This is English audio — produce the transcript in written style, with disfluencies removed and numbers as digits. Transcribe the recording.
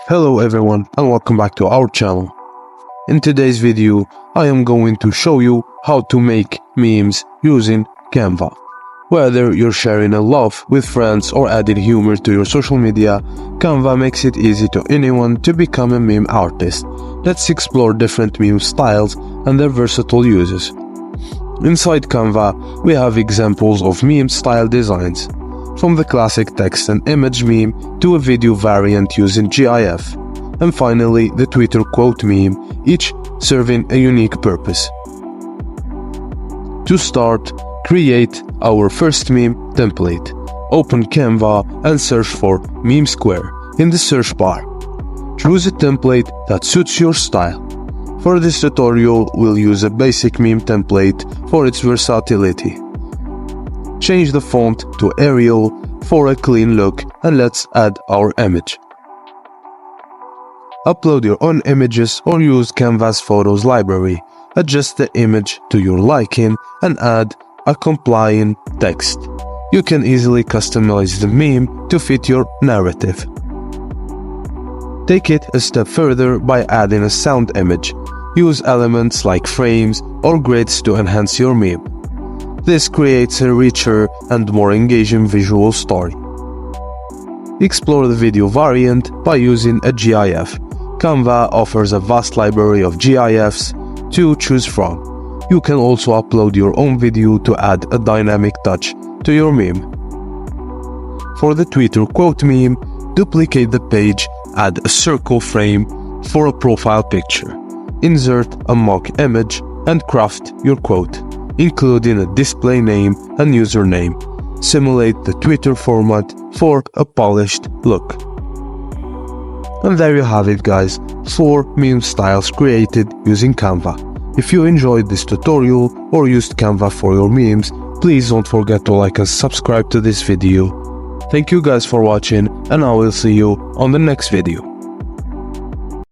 Hello everyone and welcome back to our channel. In today's video, I am going to show you how to make memes using Canva. Whether you're sharing a laugh with friends or adding humor to your social media, Canva makes it easy to anyone to become a meme artist. Let's explore different meme styles and their versatile uses. Inside Canva, we have examples of meme style designs, from the classic text and image meme to a video variant using GIF, and finally the Twitter quote meme, each serving a unique purpose. To start, create our first meme template. Open Canva and search for Meme Square in the search bar. Choose a template that suits your style. For this tutorial, we'll use a basic meme template for its versatility. Change the font to Arial for a clean look and let's add our image. Upload your own images or use Canva's Photos library. Adjust the image to your liking and add a complying text. You can easily customize the meme to fit your narrative. Take it a step further by adding a sound image. Use elements like frames or grids to enhance your meme. This creates a richer and more engaging visual story. Explore the video variant by using a GIF. Canva offers a vast library of GIFs to choose from. You can also upload your own video to add a dynamic touch to your meme. For the Twitter quote meme, duplicate the page, add a circle frame for a profile picture. Insert a mock image and craft your quote, including a display name and username. Simulate the Twitter format for a polished look. And there you have it, guys, 4 meme styles created using Canva. If you enjoyed this tutorial or used Canva for your memes, please don't forget to like and subscribe to this video. Thank you guys for watching and I will see you on the next video.